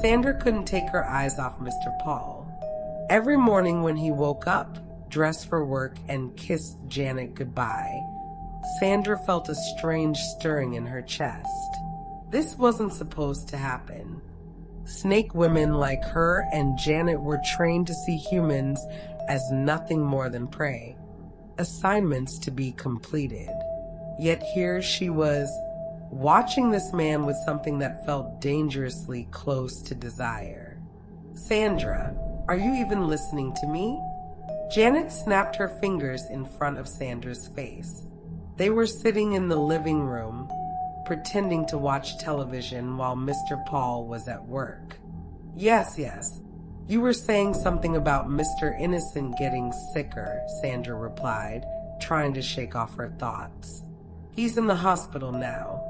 Sandra couldn't take her eyes off Mr. Paul. Every morning when he woke up, dressed for work, and kissed Janet goodbye, Sandra felt a strange stirring in her chest. This wasn't supposed to happen. Snake women like her and Janet were trained to see humans as nothing more than prey, assignments to be completed. Yet here she was, watching this man with something that felt dangerously close to desire. "Sandra, are you even listening to me?" Janet snapped her fingers in front of Sandra's face. They were sitting in the living room, pretending to watch television while Mr. Paul was at work. Yes. You were saying something about Mr. Innocent getting sicker," Sandra replied, trying to shake off her thoughts. "He's in the hospital now.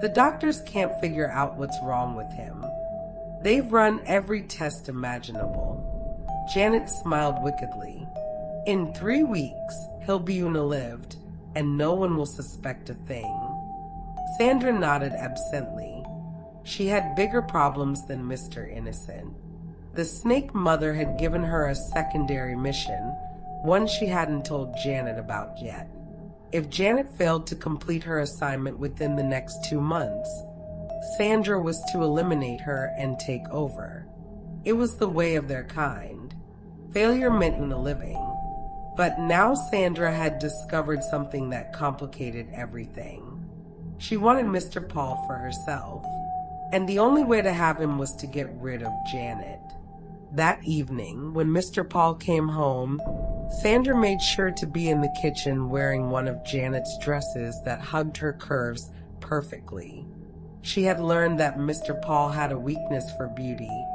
The doctors can't figure out what's wrong with him. They've run every test imaginable." Janet smiled wickedly. "In 3 weeks, he'll be unalived, and no one will suspect a thing." Sandra nodded absently. She had bigger problems than Mr. Innocent. The snake mother had given her a secondary mission, one she hadn't told Janet about yet. If Janet failed to complete her assignment within the next 2 months, Sandra was to eliminate her and take over. It was the way of their kind. Failure meant unaliving. But now Sandra had discovered something that complicated everything. She wanted Mr. Paul for herself, and the only way to have him was to get rid of Janet. That evening, when Mr. Paul came home, Sandra made sure to be in the kitchen wearing one of Janet's dresses that hugged her curves perfectly. She had learned that Mr. Paul had a weakness for beauty,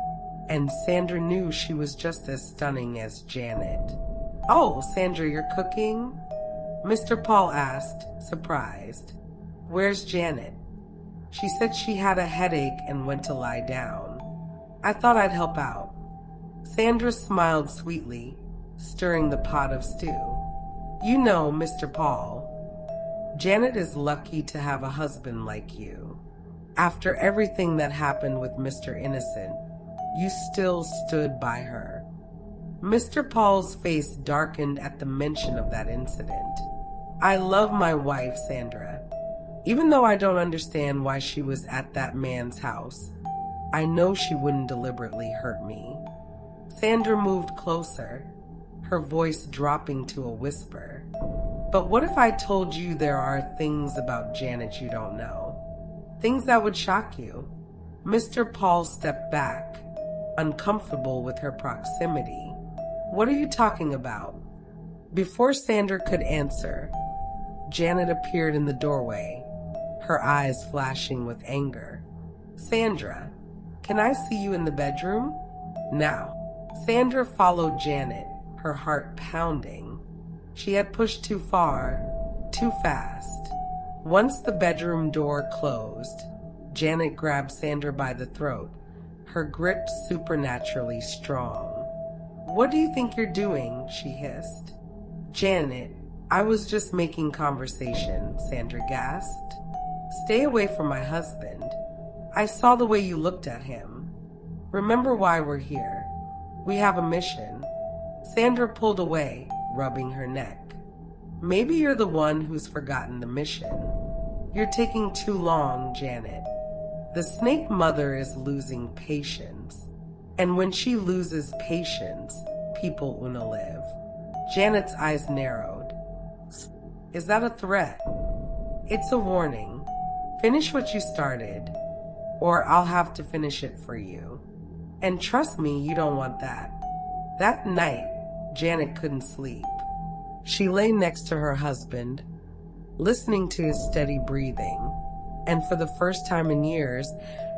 and Sandra knew she was just as stunning as Janet. "Oh, Sandra, you're cooking?" Mr. Paul asked, surprised. "Where's Janet?" "She said she had a headache and went to lie down. I thought I'd help out." Sandra smiled sweetly, stirring the pot of stew. "You know, Mr. Paul, Janet is lucky to have a husband like you. After everything that happened with Mr. Innocent, you still stood by her." Mr. Paul's face darkened at the mention of that incident. "I love my wife, Sandra. Even though I don't understand why she was at that man's house, I know she wouldn't deliberately hurt me." Sandra moved closer, her voice dropping to a whisper. "But what if I told you there are things about Janet you don't know? Things that would shock you?" Mr. Paul stepped back, uncomfortable with her proximity. "What are you talking about?" Before Sandra could answer, Janet appeared in the doorway, her eyes flashing with anger. "Sandra, can I see you in the bedroom? Now." Sandra followed Janet, her heart pounding. She had pushed too far, too fast. Once the bedroom door closed, Janet grabbed Sandra by the throat, her grip supernaturally strong. "What do you think you're doing?" she hissed. "Janet, I was just making conversation," Sandra gasped. "Stay away from my husband. I saw the way you looked at him. Remember why we're here. We have a mission." Sandra pulled away, rubbing her neck. "Maybe you're the one who's forgotten the mission. You're taking too long, Janet. The snake mother is losing patience. And when she loses patience, people unalive." Janet's eyes narrowed. "Is that a threat?" "It's a warning. Finish what you started, or I'll have to finish it for you. And trust me, you don't want that." That night, Janet couldn't sleep. She lay next to her husband, listening to his steady breathing, and for the first time in years,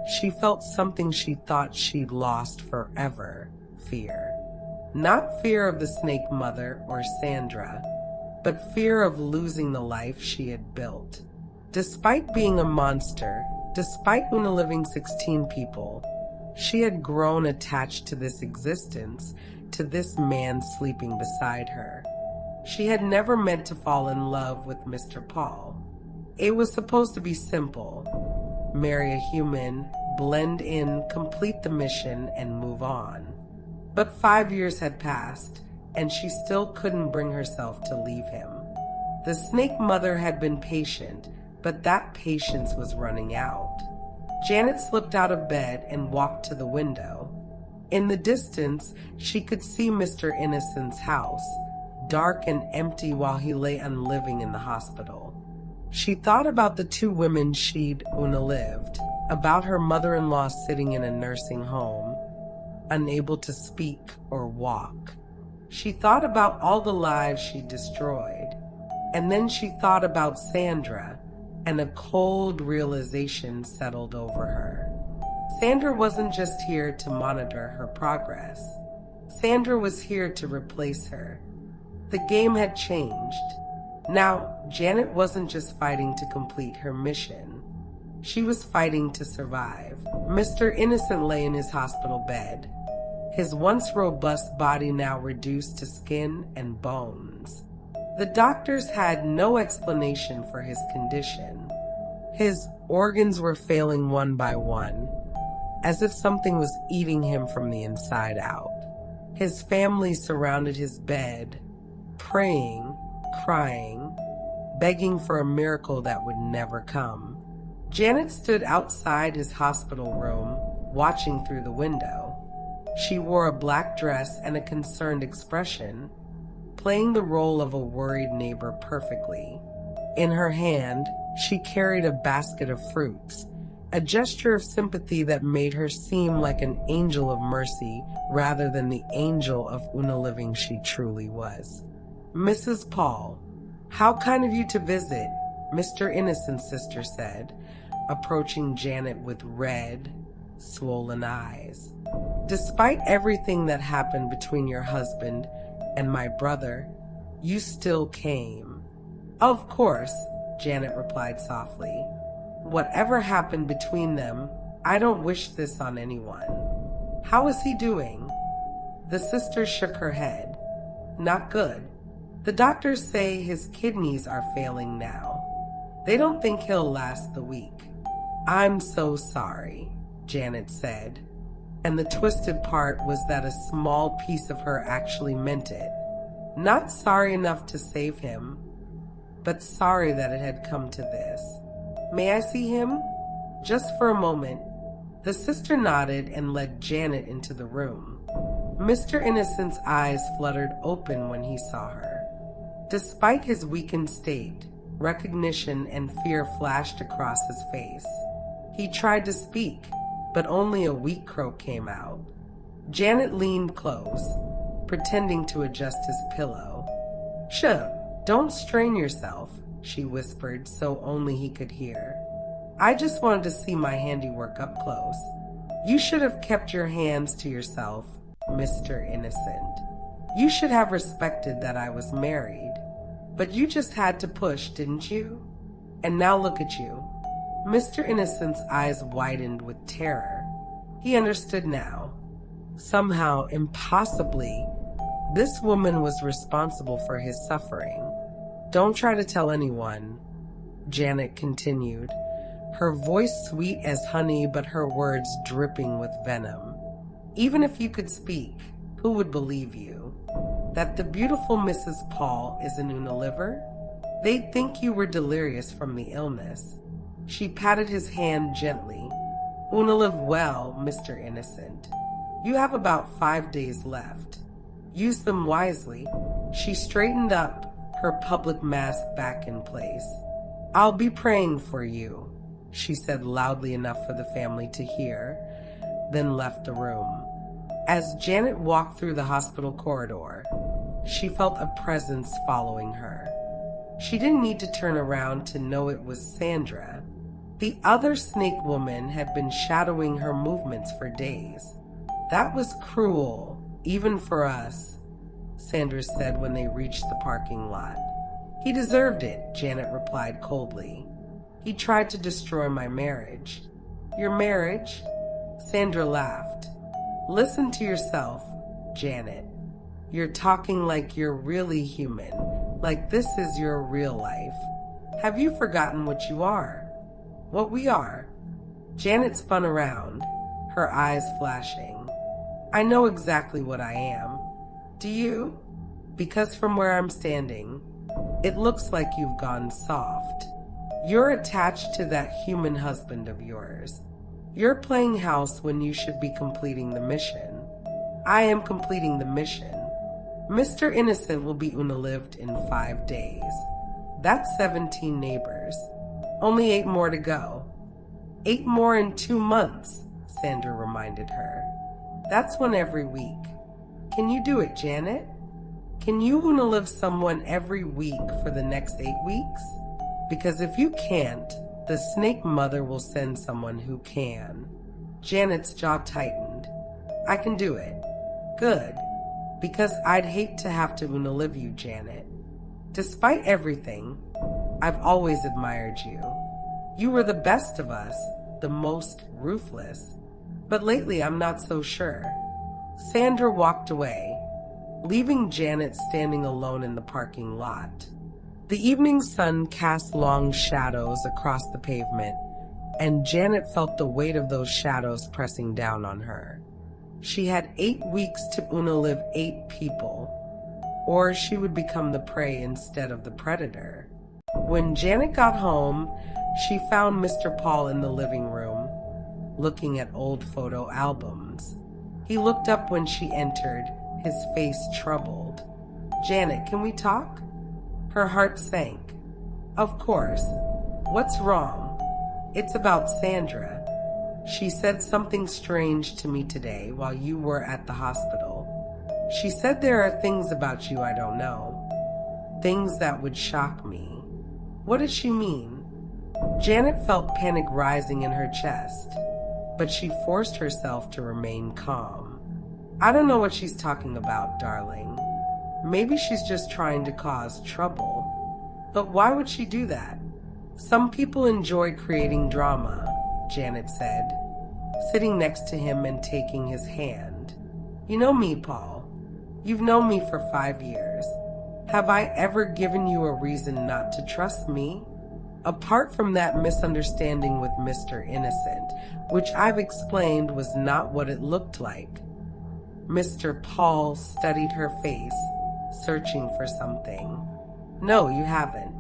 she felt something she thought she'd lost forever: fear. Not fear of the snake mother or Sandra, but fear of losing the life she had built. Despite being a monster, despite unaliving 16 people, she had grown attached to this existence, to this man sleeping beside her. She had never meant to fall in love with Mr. Paul. It was supposed to be simple: marry a human, blend in, complete the mission, and move on. But 5 years had passed, and she still couldn't bring herself to leave him. The snake mother had been patient, but that patience was running out. Janet slipped out of bed and walked to the window. In the distance, she could see Mr. Innocent's house, dark and empty while he lay unliving in the hospital. She thought about the 2 women she'd lived, about her mother-in-law sitting in a nursing home, unable to speak or walk. She thought about all the lives she destroyed, and then she thought about Sandra, and a cold realization settled over her. Sandra wasn't just here to monitor her progress. Sandra was here to replace her. The game had changed. Now, Janet wasn't just fighting to complete her mission. She was fighting to survive. Mr. Innocent lay in his hospital bed, his once robust body now reduced to skin and bones. The doctors had no explanation for his condition. His organs were failing one by one, as if something was eating him from the inside out. His family surrounded his bed, praying, crying, begging for a miracle that would never come. Janet stood outside his hospital room, watching through the window. She wore a black dress and a concerned expression, playing the role of a worried neighbor perfectly. In her hand, she carried a basket of fruits, a gesture of sympathy that made her seem like an angel of mercy rather than the angel of living she truly was. "Mrs. Paul, how kind of you to visit," Mr. Innocent's sister said, approaching Janet with red, swollen eyes. "Despite everything that happened between your husband and my brother, you still came." "Of course," Janet replied softly. "Whatever happened between them, I don't wish this on anyone." "How is he doing?" The sister shook her head. "Not good. The doctors say his kidneys are failing now. They don't think he'll last the week." "I'm so sorry," Janet said. And the twisted part was that a small piece of her actually meant it. Not sorry enough to save him, but sorry that it had come to this. "May I see him?" Just for a moment, the sister nodded and led Janet into the room. Mr. Innocent's eyes fluttered open when he saw her. Despite his weakened state, recognition and fear flashed across his face. He tried to speak, but only a weak croak came out. Janet leaned close, pretending to adjust his pillow. "Shh, don't strain yourself," she whispered so only he could hear. "I just wanted to see my handiwork up close. You should have kept your hands to yourself, Mr. Innocent. You should have respected that I was married. But you just had to push, didn't you? And now look at you." Mr. Innocent's eyes widened with terror. He understood now. Somehow, impossibly, this woman was responsible for his suffering. "Don't try to tell anyone," Janet continued, her voice sweet as honey but her words dripping with venom. "Even if you could speak, who would believe you? That the beautiful Mrs. Paul is an Unilever? They'd think you were delirious from the illness." She patted his hand gently. "Live well, Mr. Innocent. You have about 5 days left. Use them wisely." She straightened up, her public mask back in place. "I'll be praying for you," she said loudly enough for the family to hear, then left the room. As Janet walked through the hospital corridor, she felt a presence following her. She didn't need to turn around to know it was Sandra. The other snake woman had been shadowing her movements for days. "That was cruel, even for us," Sandra said when they reached the parking lot. "He deserved it," Janet replied coldly. "He tried to destroy my marriage." "Your marriage?" Sandra laughed. "Listen to yourself, Janet. You're talking like you're really human, like this is your real life. Have you forgotten what you are? What we are? Janet spun around, her eyes flashing. I know exactly what I am. Do you? Because from where I'm standing, it looks like you've gone soft. You're attached to that human husband of yours. You're playing house when you should be completing the mission. I am completing the mission. Mr. Innocent will be unalived in 5 days. That's 17 neighbors. Only 8 more to go. 8 more in 2 months, Sandra reminded her. That's one every week. Can you do it, Janet? Can you unalive someone every week for the next 8 weeks? Because if you can't, the snake mother will send someone who can. Janet's jaw tightened. I can do it. Good. Because I'd hate to have to unalive you, Janet. Despite everything, I've always admired you. You were the best of us, the most ruthless. But lately I'm not so sure. Sandra walked away, leaving Janet standing alone in the parking lot. The evening sun cast long shadows across the pavement, and Janet felt the weight of those shadows pressing down on her. She had 8 weeks to unalive 8 people, or she would become the prey instead of the predator. When Janet got home, she found Mr. Paul in the living room, looking at old photo albums. He looked up when she entered, his face troubled. Janet, can we talk? Her heart sank. Of course. What's wrong? It's about Sandra. She said something strange to me today while you were at the hospital. She said there are things about you I don't know. Things that would shock me. What did she mean? Janet felt panic rising in her chest, but she forced herself to remain calm. I don't know what she's talking about, darling. Maybe she's just trying to cause trouble. But why would she do that? Some people enjoy creating drama, Janet said, sitting next to him and taking his hand. You know me, Paul. You've known me for 5 years. Have I ever given you a reason not to trust me? Apart from that misunderstanding with Mr. Innocent, which I've explained was not what it looked like. Mr. Paul studied her face, searching for something. No, you haven't.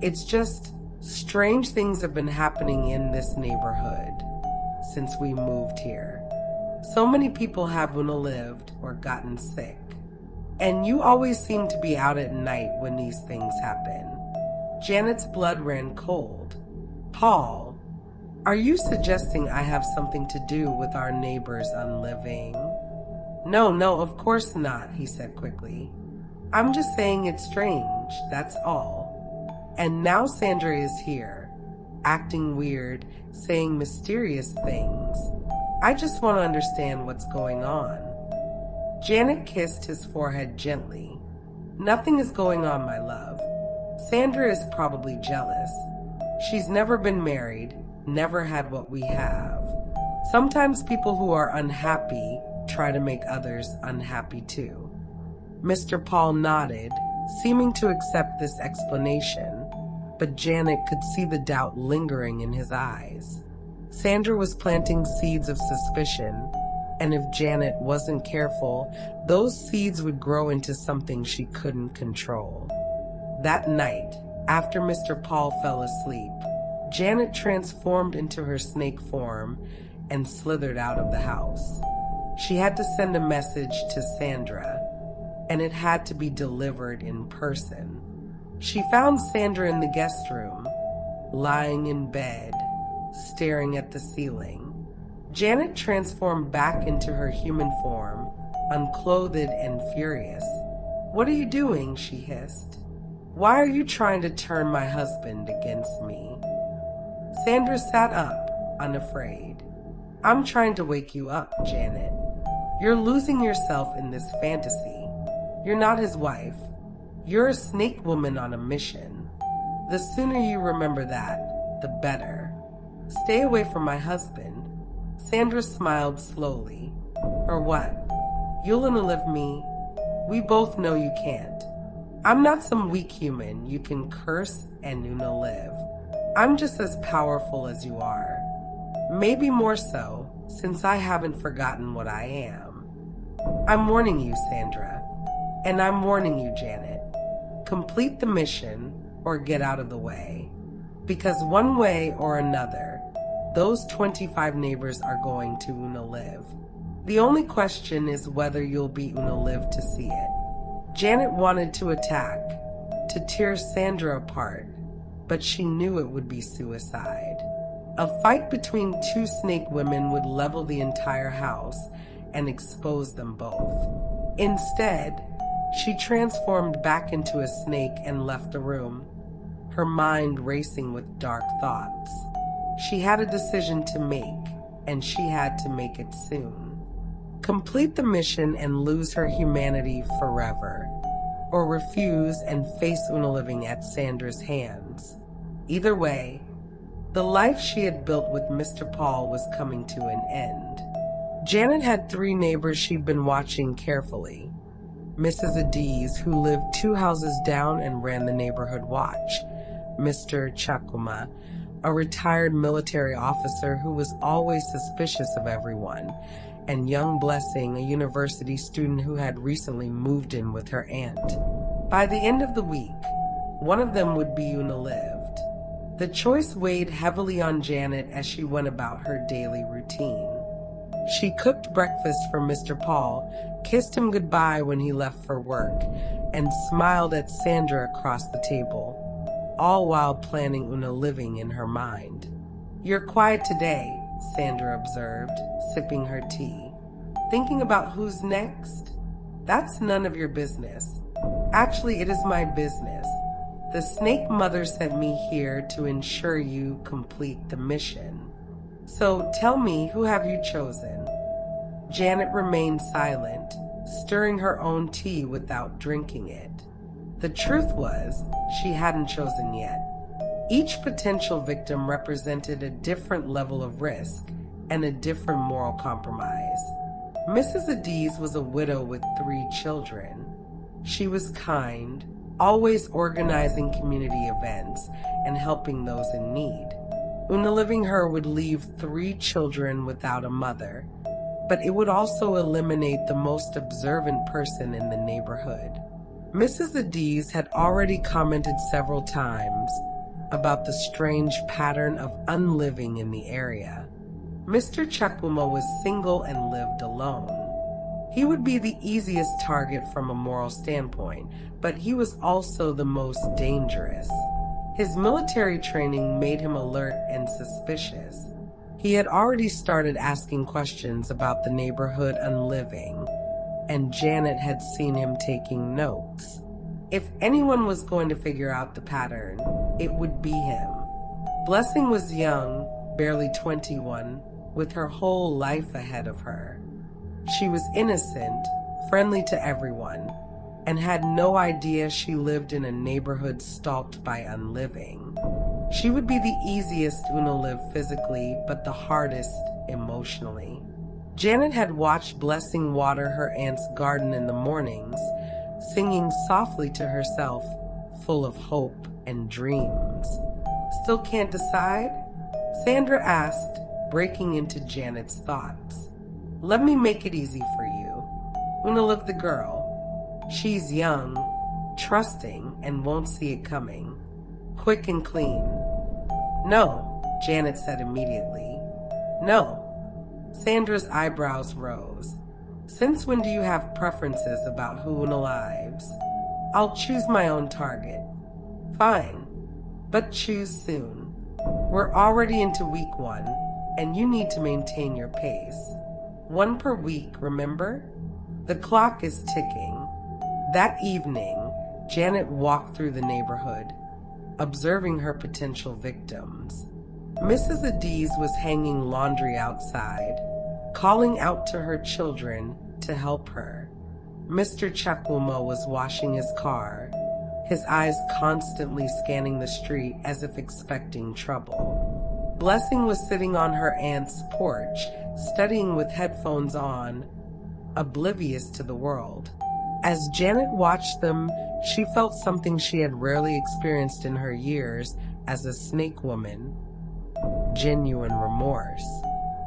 It's just strange things have been happening in this neighborhood since we moved here. So many people have unalived or gotten sick. And you always seem to be out at night when these things happen. Janet's blood ran cold. Paul, are you suggesting I have something to do with our neighbor's unliving? No, of course not, he said quickly. I'm just saying it's strange, that's all. And now Sandra is here, acting weird, saying mysterious things. I just want to understand what's going on. Janet kissed his forehead gently. Nothing is going on, my love. Sandra is probably jealous. She's never been married, never had what we have. Sometimes people who are unhappy try to make others unhappy too. Mr. Paul nodded, seeming to accept this explanation, but Janet could see the doubt lingering in his eyes. Sandra was planting seeds of suspicion, and if Janet wasn't careful, those seeds would grow into something she couldn't control. That night, after Mr. Paul fell asleep, Janet transformed into her snake form and slithered out of the house. She had to send a message to Sandra, and it had to be delivered in person. She found Sandra in the guest room, lying in bed, staring at the ceiling. Janet transformed back into her human form, unclothed and furious. What are you doing? She hissed. Why are you trying to turn my husband against me? Sandra sat up, unafraid. I'm trying to wake you up, Janet. You're losing yourself in this fantasy. You're not his wife. You're a snake woman on a mission. The sooner you remember that, the better. Stay away from my husband. Sandra smiled slowly. Or what? You'll unalive me? We both know you can't. I'm not some weak human you can curse and unalive. I'm just as powerful as you are. Maybe more so, since I haven't forgotten what I am. I'm warning you, Sandra. And I'm warning you, Janet. Complete the mission or get out of the way. Because one way or another, those 25 neighbors are going to Unalive. The only question is whether you'll be Unalive to see it. Janet wanted to attack, to tear Sandra apart, but she knew it would be suicide. A fight between two snake women would level the entire house and expose them both. Instead, she transformed back into a snake and left the room, her mind racing with dark thoughts. She had a decision to make, and she had to make it soon. Complete the mission and lose her humanity forever, or refuse and face Unaliving at Sandra's hands. Either way, the life she had built with Mr. Paul was coming to an end. Janet had 3 neighbors she'd been watching carefully. Mrs. Adiz, who lived 2 houses down and ran the neighborhood watch. Mr. Chakuma, a retired military officer who was always suspicious of everyone. And young Blessing, a university student who had recently moved in with her aunt. By the end of the week, one of them would be Unalived. The choice weighed heavily on Janet as she went about her daily routine. She cooked breakfast for Mr. Paul, kissed him goodbye when he left for work, and smiled at Sandra across the table, all while planning Unaliving in her mind. "You're quiet today," Sandra observed, sipping her tea. "Thinking about who's next? That's none of your business. Actually, it is my business. The snake mother sent me here to ensure you complete the mission. So tell me, who have you chosen?" Janet remained silent, stirring her own tea without drinking it. The truth was, she hadn't chosen yet. Each potential victim represented a different level of risk and a different moral compromise. Mrs. Adiz was a widow with 3 children. She was kind, always organizing community events and helping those in need. Unaliving her would leave 3 children without a mother, but it would also eliminate the most observant person in the neighborhood. Mrs. Adiz had already commented several times about the strange pattern of unliving in the area. Mr. Chukwuma was single and lived alone. He would be the easiest target from a moral standpoint, but he was also the most dangerous. His military training made him alert and suspicious. He had already started asking questions about the neighborhood unliving, and Janet had seen him taking notes. If anyone was going to figure out the pattern, it would be him. Blessing was young, barely 21, with her whole life ahead of her. She was innocent, friendly to everyone, and had no idea she lived in a neighborhood stalked by unliving. She would be the easiest Unalive physically, but the hardest emotionally. Janet had watched Blessing water her aunt's garden in the mornings, singing softly to herself, full of hope and dreams. "Still can't decide?" Sandra asked, breaking into Janet's thoughts. "Let me make it easy for you. Unalive the girl. She's young, trusting, and won't see it coming. Quick and clean." "No," Janet said immediately. "No." Sandra's eyebrows rose. "Since when do you have preferences about who unalives? I'll choose my own target." "Fine, but choose soon. We're already into week 1, and you need to maintain your pace. 1 per week, remember? The clock is ticking." That evening, Janet walked through the neighborhood, observing her potential victims. Mrs. Adiz was hanging laundry outside, calling out to her children to help her. Mr. Chakwuma was washing his car, his eyes constantly scanning the street as if expecting trouble. Blessing was sitting on her aunt's porch, studying with headphones on, oblivious to the world. As Janet watched them, she felt something she had rarely experienced in her years as a snake woman. genuine remorse.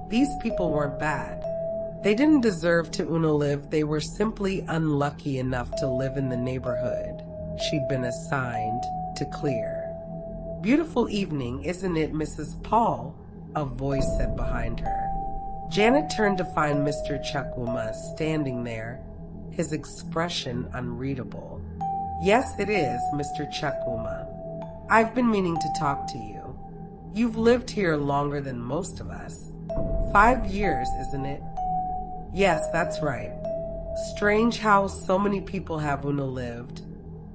These people weren't bad. They didn't deserve to live. They were simply unlucky enough to live in the neighborhood she'd been assigned to clear. "Beautiful evening, isn't it, Mrs. Paul?" a voice said behind her. Janet turned to find Mr. Chukwuma standing there, his expression unreadable. "Yes, it is, Mr. Chukwuma. I've been meaning to talk to you. You've lived here longer than most of us. 5 years, isn't it?" "Yes, that's right. Strange how so many people have lived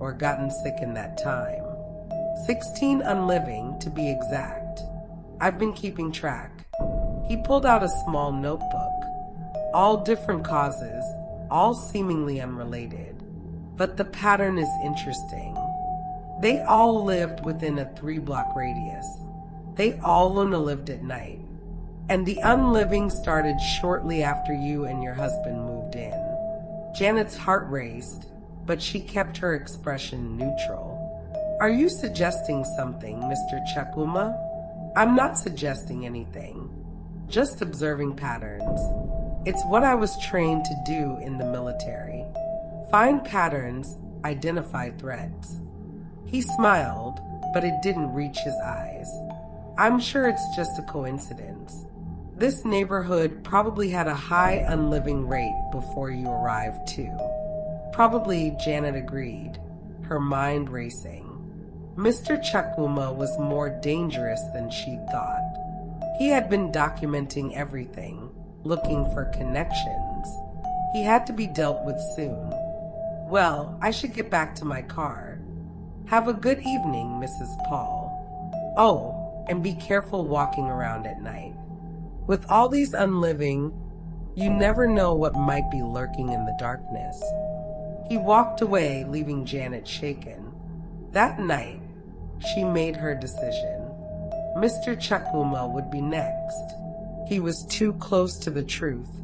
or gotten sick in that time. 16 unliving, to be exact. I've been keeping track." He pulled out a small notebook. All different causes, all seemingly unrelated. But the pattern is interesting. They all lived within a 3-block radius. They all lived at night. And the unliving started shortly after you and your husband moved in. Janet's heart raced, but she kept her expression neutral. "Are you suggesting something, Mr. Chukwuma?" "I'm not suggesting anything. Just observing patterns. It's what I was trained to do in the military. Find patterns, identify threats." He smiled, but it didn't reach his eyes. "I'm sure it's just a coincidence. This neighborhood probably had a high unliving rate before you arrived, too." "Probably," Janet agreed, her mind racing. Mr. Chukwuma was more dangerous than she'd thought. He had been documenting everything, looking for connections. He had to be dealt with soon. "Well, I should get back to my car. Have a good evening, Mrs. Paul. Oh, and be careful walking around at night. With all these unliving, you never know what might be lurking in the darkness." He walked away, leaving Janet shaken. That night, she made her decision. Mr. Chukwuma would be next. He was too close to the truth,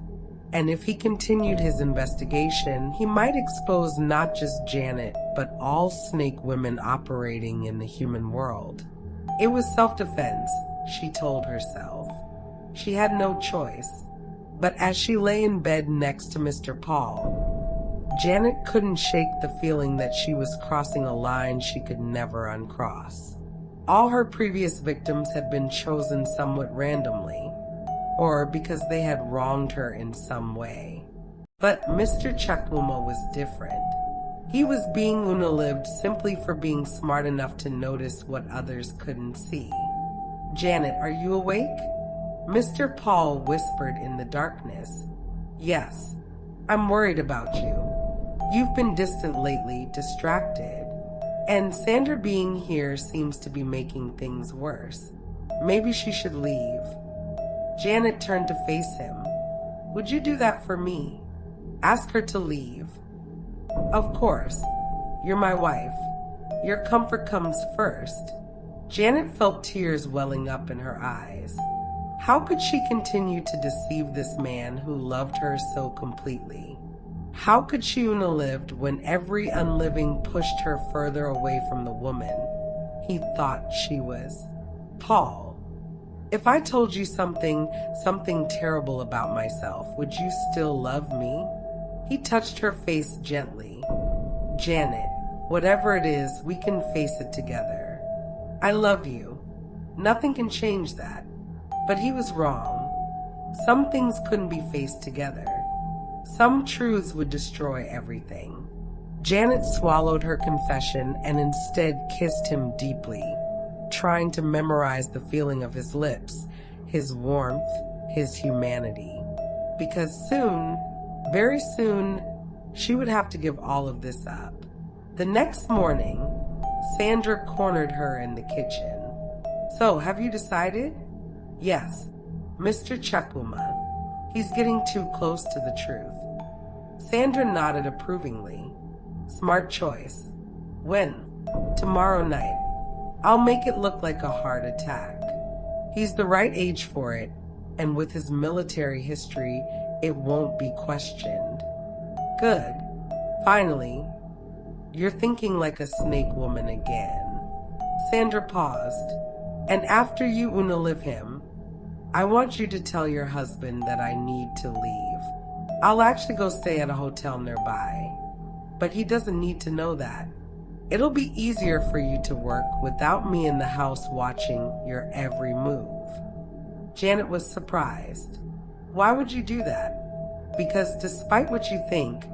and if he continued his investigation, he might expose not just Janet, but all snake women operating in the human world. It was self-defense, she told herself. She had no choice. But as she lay in bed next to Mr. Paul, Janet couldn't shake the feeling that she was crossing a line she could never uncross. All her previous victims had been chosen somewhat randomly, or because they had wronged her in some way. But Mr. Chukwuma was different. He was being lived simply for being smart enough to notice what others couldn't see. "Janet, are you awake?" Mr. Paul whispered in the darkness. "Yes, I'm worried about you. You've been distant lately, distracted. And Sandra being here seems to be making things worse. Maybe she should leave." Janet turned to face him. "Would you do that for me? Ask her to leave?" "Of course. You're my wife. Your comfort comes first." Janet felt tears welling up in her eyes. How could she continue to deceive this man who loved her so completely? How could she lived when every unliving pushed her further away from the woman he thought she was? "Paul, if I told you something terrible about myself, would you still love me?" He touched her face gently. "Janet, whatever it is, we can face it together. I love you. Nothing can change that." But he was wrong. Some things couldn't be faced together. Some truths would destroy everything. Janet swallowed her confession and instead kissed him deeply, trying to memorize the feeling of his lips, his warmth, his humanity. Because soon, very soon, she would have to give all of this up. The next morning, Sandra cornered her in the kitchen. "So, have you decided?" "Yes, Mr. Chukwuma. He's getting too close to the truth." Sandra nodded approvingly. "Smart choice. When?" "Tomorrow night. I'll make it look like a heart attack. He's the right age for it, and with his military history, it won't be questioned." "Good. Finally, you're thinking like a snake woman again." Sandra paused. "And after you live him, I want you to tell your husband that I need to leave. I'll actually go stay at a hotel nearby. But he doesn't need to know that. It'll be easier for you to work without me in the house watching your every move. Janet was surprised. Why would you do that? Because despite what you think,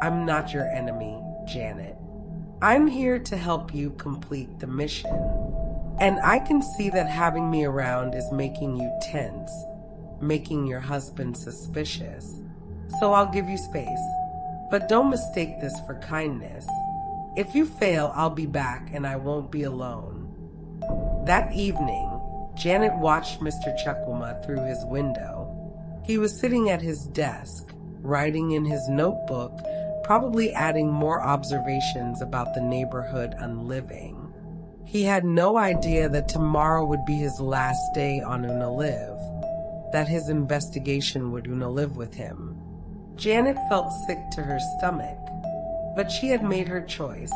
I'm not your enemy, Janet. I'm here to help you complete the mission. And I can see that having me around is making you tense, making your husband suspicious. So I'll give you space. But don't mistake this for kindness. If you fail, I'll be back and I won't be alone. That evening, Janet watched Mr. Chukwuma through his window. He was sitting at his desk, writing in his notebook, probably adding more observations about the neighborhood unliving. He had no idea that tomorrow would be his last day on Unalive, that his investigation would Unalive with him. Janet felt sick to her stomach, but she had made her choice.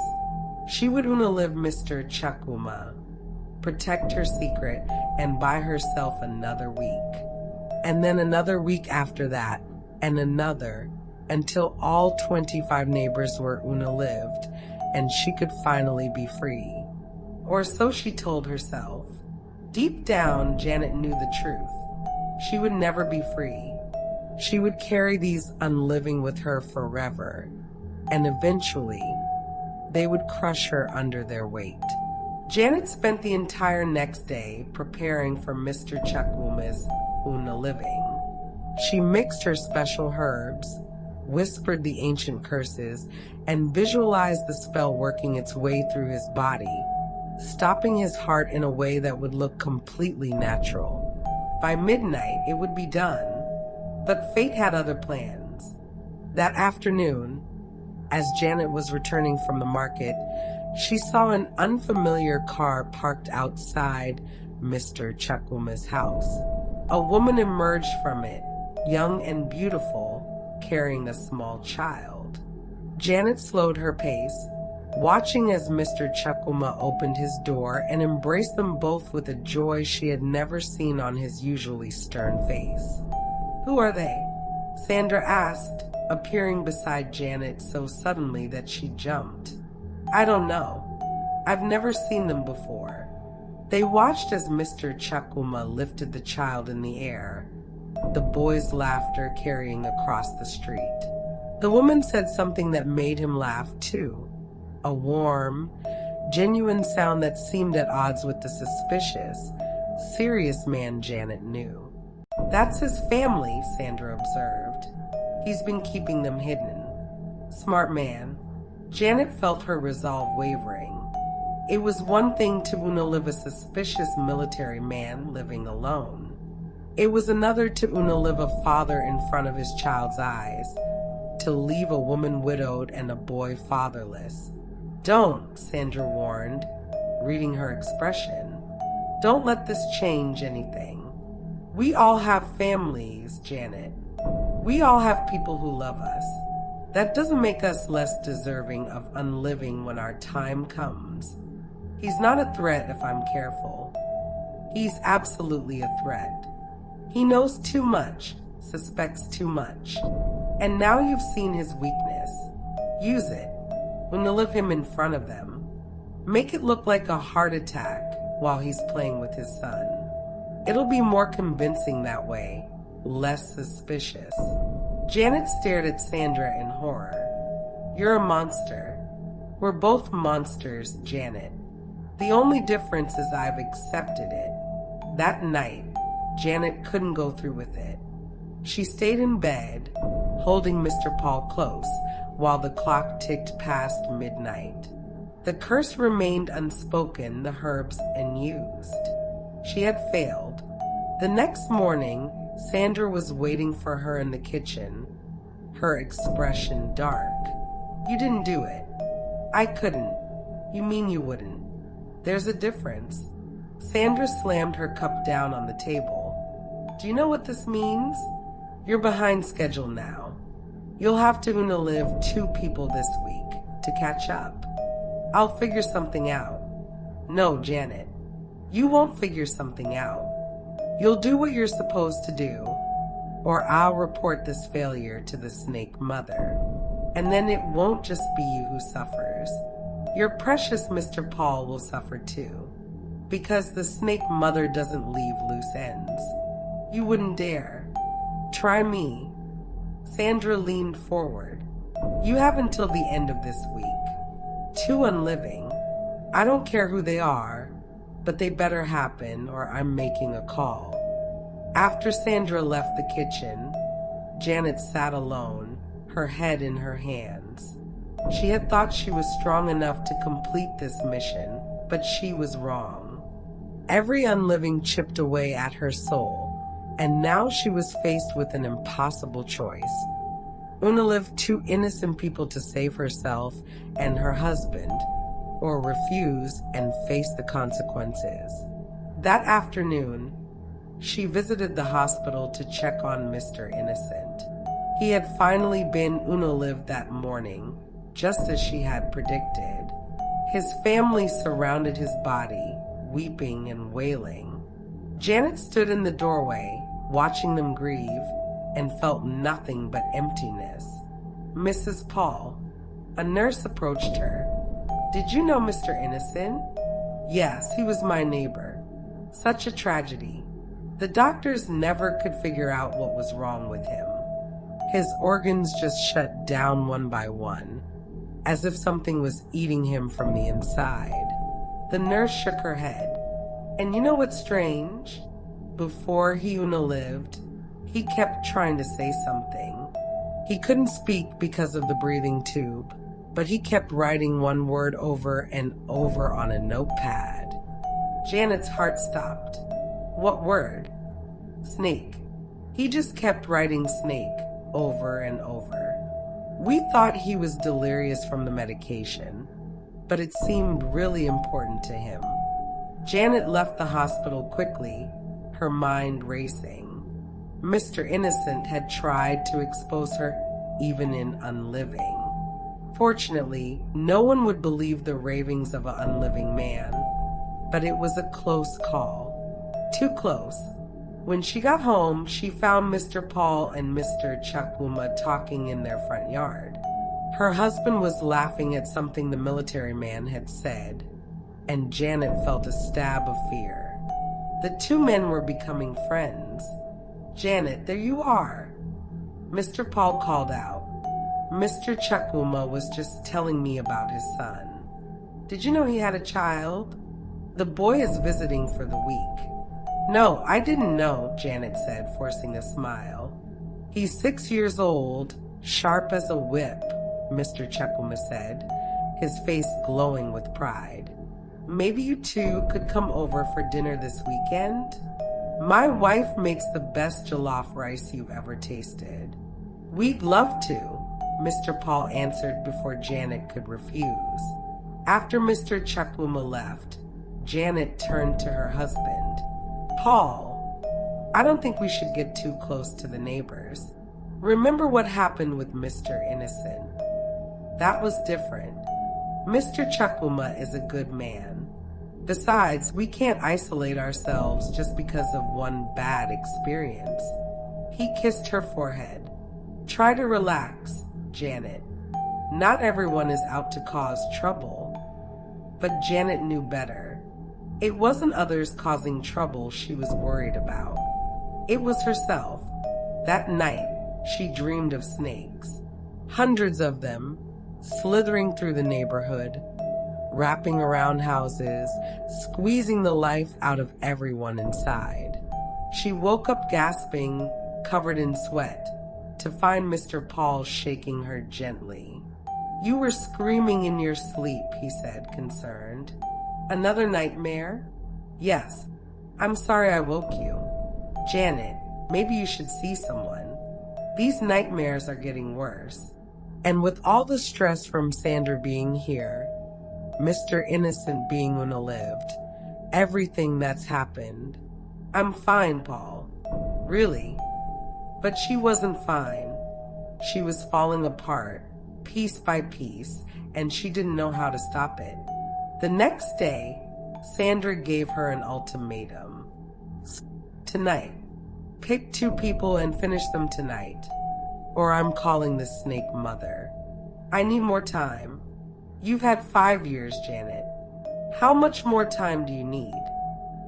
She would Unalive Mr. Chukwuma, protect her secret, and buy herself another week. And then another week after that, and another, until all 25 neighbors were Unalived, and she could finally be free. Or so she told herself. Deep down, Janet knew the truth. She would never be free. She would carry these unliving with her forever, and eventually, they would crush her under their weight. Janet spent the entire next day preparing for Mr. Chukwuma's Unaliving. She mixed her special herbs, whispered the ancient curses, and visualized the spell working its way through his body, stopping his heart in a way that would look completely natural. By midnight, it would be done. But fate had other plans. That afternoon, as Janet was returning from the market, she saw an unfamiliar car parked outside Mr. Chukwuma's house. A woman emerged from it, young and beautiful, carrying a small child. Janet slowed her pace, watching as Mr. Chukwuma opened his door and embraced them both with a joy she had never seen on his usually stern face. "Who are they?" Sandra asked, appearing beside Janet so suddenly that she jumped. "I don't know. I've never seen them before." They watched as Mr. Chukwuma lifted the child in the air, the boy's laughter carrying across the street. The woman said something that made him laugh too, a warm, genuine sound that seemed at odds with the suspicious, serious man Janet knew. "That's his family," Sandra observed. "He's been keeping them hidden." Smart man. Janet felt her resolve wavering. It was one thing to Unalive a suspicious military man living alone. It was another to Unalive a father in front of his child's eyes, to leave a woman widowed and a boy fatherless. "Don't," Sandra warned, reading her expression. "Don't let this change anything. We all have families, Janet. We all have people who love us. That doesn't make us less deserving of unliving when our time comes. He's not a threat if I'm careful. He's absolutely a threat. He knows too much, suspects too much. And now you've seen his weakness. Use it. Unalive him in front of them. Make it look like a heart attack while he's playing with his son. It'll be more convincing that way, less suspicious." Janet stared at Sandra in horror. "You're a monster. We're both monsters, Janet. The only difference is I've accepted it." That night, Janet couldn't go through with it. She stayed in bed, holding Mr. Paul close, while the clock ticked past midnight. The curse remained unspoken, the herbs unused. She had failed. The next morning, Sandra was waiting for her in the kitchen, her expression dark. "You didn't do it." "I couldn't." "You mean you wouldn't?" "There's a difference." Sandra slammed her cup down on the table. "Do you know what this means? You're behind schedule now. You'll have to Unalive 2 people this week to catch up. I'll figure something out." "No, Janet. You won't figure something out. You'll do what you're supposed to do, or I'll report this failure to the snake mother. And then it won't just be you who suffers. Your precious Mr. Paul will suffer too, because the snake mother doesn't leave loose ends. You wouldn't dare. Try me. Sandra leaned forward. You have until the end of this week. 2 unliving. I don't care who they are, but they better happen or I'm making a call. After Sandra left the kitchen, Janet sat alone, her head in her hands. She had thought she was strong enough to complete this mission, but she was wrong. Every unliving chipped away at her soul, and now she was faced with an impossible choice. Unalive 2 innocent people to save herself and her husband, or refuse and face the consequences. That afternoon, she visited the hospital to check on Mr. Innocent. He had finally been unalived that morning, just as she had predicted. His family surrounded his body, weeping and wailing. Janet stood in the doorway, watching them grieve, and felt nothing but emptiness. Mrs. Paul, a nurse, approached her. Did you know Mr. Innocent? Yes, he was my neighbor. Such a tragedy. The doctors never could figure out what was wrong with him. His organs just shut down one by one, as if something was eating him from the inside. The nurse shook her head. And you know what's strange? Before he unalived, he kept trying to say something. He couldn't speak because of the breathing tube, but he kept writing one word over and over on a notepad. Janet's heart stopped. What word? Snake. He just kept writing snake over and over. We thought he was delirious from the medication, but it seemed really important to him. Janet left the hospital quickly, her mind racing. Mr. Innocent had tried to expose her even in unliving. Fortunately, no one would believe the ravings of an unliving man, but it was a close call. Too close. When she got home, she found Mr. Paul and Mr. Chakuma talking in their front yard. Her husband was laughing at something the military man had said, and Janet felt a stab of fear. The 2 men were becoming friends. Janet, there you are. Mr. Paul called out. Mr. Chakuma was just telling me about his son. Did you know he had a child? The boy is visiting for the week. No, I didn't know, Janet said, forcing a smile. He's 6 years old, sharp as a whip, Mr. Chakuma said, his face glowing with pride. Maybe you 2 could come over for dinner this weekend? My wife makes the best jollof rice you've ever tasted. We'd love to, Mr. Paul answered before Janet could refuse. After Mr. Chakuma left, Janet turned to her husband. Paul, I don't think we should get too close to the neighbors. Remember what happened with Mr. Innocent? That was different. Mr. Chakuma is a good man. Besides, we can't isolate ourselves just because of one bad experience. He kissed her forehead. Try to relax, Janet. Not everyone is out to cause trouble. But Janet knew better. It wasn't others causing trouble she was worried about. It was herself. That night, she dreamed of snakes. Hundreds of them, slithering through the neighborhood, wrapping around houses, squeezing the life out of everyone inside. She woke up gasping, covered in sweat, to find Mr. Paul shaking her gently. You were screaming in your sleep, he said, concerned. Another nightmare? Yes. I'm sorry I woke you. Janet, maybe you should see someone. These nightmares are getting worse. And with all the stress from Sandra being here, Mr. Innocent being unalived, everything that's happened. I'm fine, Paul. Really. But she wasn't fine. She was falling apart, piece by piece, and she didn't know how to stop it. The next day, Sandra gave her an ultimatum. Tonight. Pick 2 people and finish them tonight, or I'm calling the snake mother. I need more time. You've had 5 years, Janet. How much more time do you need?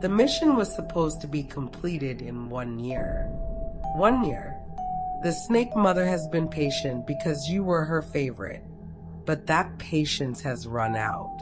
The mission was supposed to be completed in 1 year. 1 year. The snake mother has been patient because you were her favorite, but that patience has run out.